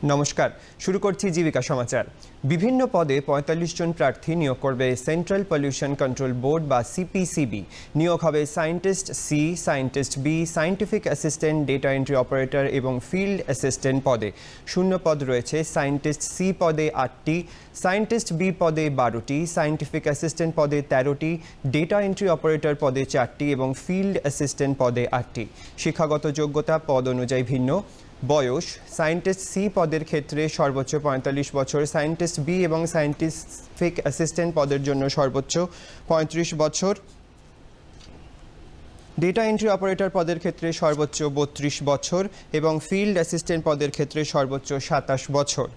নমস্কার, শুরু করছি জীবিকা সমাচার। বিভিন্ন পদে ৪৫ জন প্রার্থী নিয়োগ করবে সেন্ট্রাল পলিউশন কন্ট্রোল বোর্ড বা সিপিসিবি। নিয়োগ হবে scientist C, scientist B, scientific assistant, data entry operator এবং ফিল্ড অ্যাসিস্ট্যান্ট পদে। শূন্য পদ রয়েছে সায়েন্টিস্ট সি পদে ৮টি, সায়েন্টিস্ট বি পদে ১২টি, সায়েন্টিফিক অ্যাসিস্ট্যান্ট পদে ১৩টি, ডেটা এন্ট্রি অপারেটর পদে ৪টি এবং ফিল্ড অ্যাসিস্ট্যান্ট পদে ৮টি। শিক্ষাগত যোগ্যতা পদ অনুযায়ী ভিন্ন। বয়স: সায়েন্টিস্ট সি পদের ক্ষেত্রে সর্বোচ্চ ৪৫ বছর, সায়েন্টিস্ট বি এবং সায়েন্টিফিক অ্যাসিস্ট্যান্ট পদের জন্য সর্বোচ্চ ৩৫ বছর, ডেটা এন্ট্রি অপারেটর পদের ক্ষেত্রে সর্বোচ্চ ৩২ বছর এবং ফিল্ড অ্যাসিস্ট্যান্ট পদের ক্ষেত্রে সর্বোচ্চ ২৭ বছর।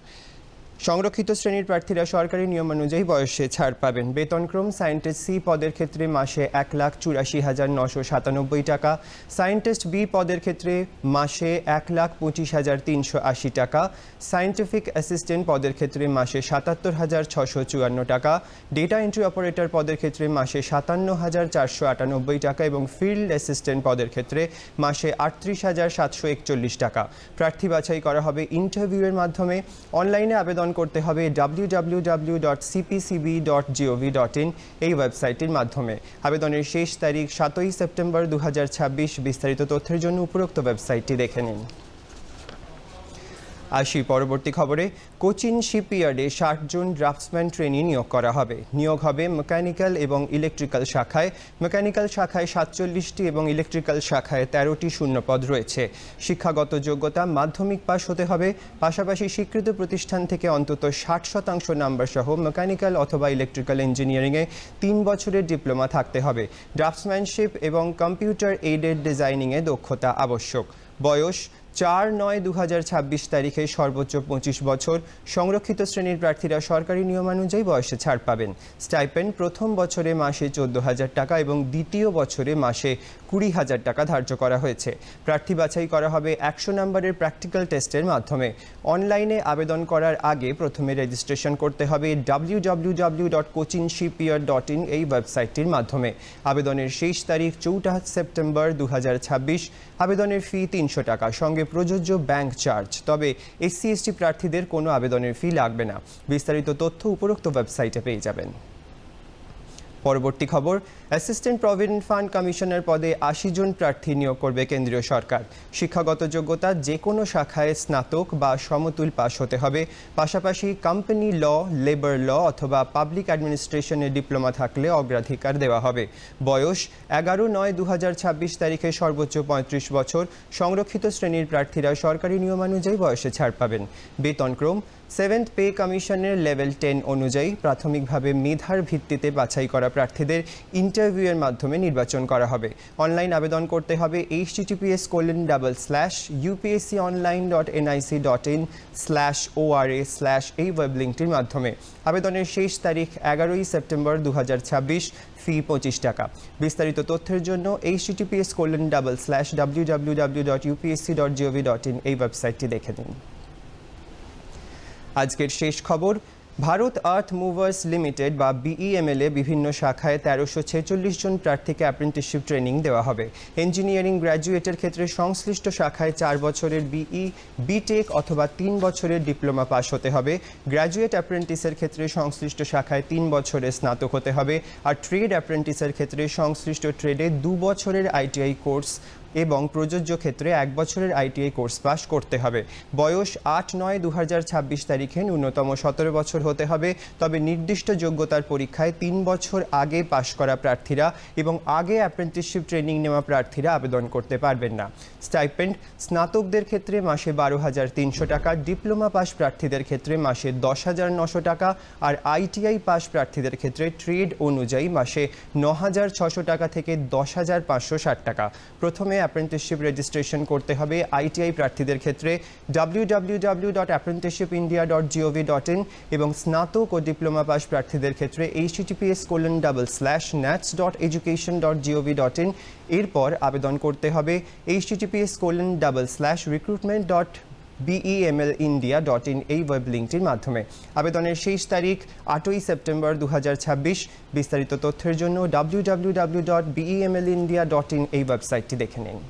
সংরক্ষিত শ্রেণীর প্রার্থীরা সরকারি নিয়মানুযায়ী বয়সে ছাড় পাবেন। বেতনক্রম: সায়েন্টিস্ট সি পদের ক্ষেত্রে মাসে ১,৮৪,৯৯৭ টাকা, সায়েন্টিস্ট বি পদের ক্ষেত্রে মাসে ১,২৫,৩৮০ টাকা, সায়েন্টিফিক অ্যাসিস্ট্যান্ট পদের ক্ষেত্রে মাসে ৭৭,৬৫৪ টাকা, ডেটা এন্ট্রি অপারেটর পদের ক্ষেত্রে মাসে ৫৭,৪৯৮ টাকা এবং ফিল্ড অ্যাসিস্ট্যান্ট পদের ক্ষেত্রে মাসে ৩৮,৭৪১ টাকা। প্রার্থী বাছাই করা হবে ইন্টারভিউয়ের মাধ্যমে। অনলাইনে আবেদন করতে হবে www.cpcb.gov.in এই ওয়েবসাইটের মাধ্যমে। আবেদনের শেষ তারিখ ৭ই সেপ্টেম্বর ২০২৬। বিস্তারিত তথ্যের জন্য উপরোক্ত ওয়েবসাইটটি দেখে নিন। আসি পরবর্তী খবরে। কোচিন শিপইয়ার্ডে ৬০ জন ড্রাফটসম্যান ট্রেনি নিয়োগ করা হবে। নিয়োগ হবে মেকানিক্যাল এবং ইলেকট্রিক্যাল শাখায়। মেকানিক্যাল শাখায় ৪৭টি এবং ইলেকট্রিক্যাল শাখায় ১৩টি শূন্যপদ রয়েছে। শিক্ষাগত যোগ্যতা মাধ্যমিক পাশ হতে হবে। পাশাপাশি স্বীকৃত প্রতিষ্ঠান থেকে অন্তত ৬০% নাম্বার সহ মেকানিক্যাল অথবা ইলেকট্রিক্যাল ইঞ্জিনিয়ারিংয়ে ৩ বছরের ডিপ্লোমা থাকতে হবে। ড্রাফটসম্যানশিপ এবং কম্পিউটার এইডেড ডিজাইনিংয়ে দক্ষতা আবশ্যক। বয়স: ৪/৯/২০২৬ তারিখে সর্বোচ্চ ২৫ বছর। সংরক্ষিত শ্রেণীর প্রার্থীরা সরকারি নিয়মানুযায়ী বয়সে ছাড় পাবেন। স্টাইপেন্ড প্রথম বছরে মাসে ১৪,০০০ টাকা এবং দ্বিতীয় বছরে মাসে ২০,০০০ টাকা ধার্য করা হয়েছে। প্রার্থী বাছাই করা হবে ১০০ নম্বরের প্র্যাকটিক্যাল টেস্টের মাধ্যমে। অনলাইনে আবেদন করার আগে প্রথমে রেজিস্ট্রেশন করতে হবে www.cochinshipyard.in এই ওয়েবসাইটটির মাধ্যমে। আবেদনের শেষ তারিখ ৪ সেপ্টেম্বর ২০২৬। আবেদনের ফি ৩০০ টাকা, সঙ্গে প্রযোজ্য ব্যাংক চার্জ। তবে SC/ST প্রার্থীদের কোনো আবেদনের ফি লাগবে না। বিস্তারিত তথ্য উপরোক্ত ওয়েবসাইটে পেয়ে যাবেন। পরবর্তী খবর। অ্যাসিস্ট্যান্ট প্রভিডেন্ট ফান্ড কমিশনার পদে ৮০ জন প্রার্থী নিয়োগ করবে কেন্দ্রীয় সরকার। শিক্ষাগত যোগ্যতা যে কোনো শাখায় স্নাতক বা সমতুল পাশ হতে হবে। পাশাপাশি কোম্পানি ল, লেবার ল অথবা পাবলিক অ্যাডমিনিস্ট্রেশনে ডিপ্লোমা থাকলে অগ্রাধিকার দেওয়া হবে। বয়স: ১১/৯/২০২৬ তারিখে সর্বোচ্চ ৩৫ বছর। সংরক্ষিত শ্রেণীর প্রার্থীরা সরকারি নিয়মানুযায়ী বয়সে ছাড় পাবেন। বেতনক্রম: 7th পে কমিশনের লেভেল 10 অনুযায়ী প্রাথমিকভাবে মেধার ভিত্তিতে বাছাই করা প্রার্থীদের ইন্টারভিউয়ের মাধ্যমে নির্বাচন করা হবে। অনলাইন আবেদন করতে হবে https://upsconline.nic.in/ora/ এই ওয়েব লিঙ্কটির মাধ্যমে। আবেদনের শেষ তারিখ ১১ই সেপ্টেম্বর ২০২৬। ফি ২৫ টাকা। বিস্তারিত তথ্যের জন্য https://www.upsc.gov.in এই ওয়েবসাইটটি দেখে নিন। আজকের শেষ খবর। ভারত আর্থ মুভার্স লিমিটেড বা BEML এ বিভিন্ন শাখায় ১৩৪৬ জন প্রার্থীকে অ্যাপ্রেন্টিসশিপ ট্রেনিং দেওয়া হবে। ইঞ্জিনিয়ারিং গ্র্যাজুয়েটের ক্ষেত্রে সংশ্লিষ্ট শাখায় ৪ বছরের BTech অথবা ৩ বছরের ডিপ্লোমা পাস হতে হবে। গ্র্যাজুয়েট অ্যাপ্রেন্টিসের ক্ষেত্রে সংশ্লিষ্ট শাখায় ৩ বছরের স্নাতক হতে হবে। আর ট্রেড অ্যাপ্রেন্টিসের ক্ষেত্রে সংশ্লিষ্ট ট্রেডে ২ বছরের ITI কোর্স এবং প্রযোজ্য ক্ষেত্রে ১ বছরের ITI কোর্স পাস করতে হবে। বয়স: ৮/৯/২০২৬ তারিখে ন্যূনতম ১৭ বছর হতে হবে। তবে নির্দিষ্ট যোগ্যতার পরীক্ষায় ৩ বছর আগে পাশ করা প্রার্থীরা এবং আগে অ্যাপ্রেন্টিসশিপ ট্রেনিং নেওয়া প্রার্থীরা আবেদন করতে পারবেন না। স্টাইপেন্ড: স্নাতকদের ক্ষেত্রে মাসে ১২,৩০০ টাকা, ডিপ্লোমা পাস প্রার্থীদের ক্ষেত্রে মাসে ১০,৯০০ টাকা আর ITI পাস প্রার্থীদের ক্ষেত্রে ট্রেড অনুযায়ী মাসে ৯,৬০০ টাকা থেকে ১০,৫৬০ টাকা। প্রথমে অ্যাপ্রেন্টিসশিপ রেজিস্ট্রেশন করতে হবে ITI প্রার্থীদের ক্ষেত্রে www.apprenticeshipindia.gov.in এবং স্নাতক ও ডিপ্লোমা পাস প্রার্থীদের ক্ষেত্রে https://nats.education.gov.in। এরপর আবেদন করতে হবে https://recruitment.bemelindia.in এই ওয়েব লিঙ্কটির মাধ্যমে। আবেদনের শেষ তারিখ ৮ই সেপ্টেম্বর ২০২৬। বিস্তারিত তথ্যের জন্য www.bemelindia.in এই ওয়েবসাইটটি দেখে নিন।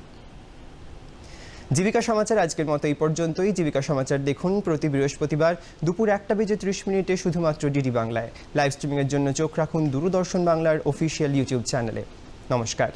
জীবিকা সমাচার আজকের মতো এই পর্যন্তই। জীবিকা সমাচার দেখুন প্রতি বৃহস্পতিবার দুপুর 1:30 শুধুমাত্র ডিডি বাংলায়। লাইভ স্ট্রিমিংয়ের জন্য চোখ রাখুন দূরদর্শন বাংলার অফিসিয়াল ইউটিউব চ্যানেলে। নমস্কার।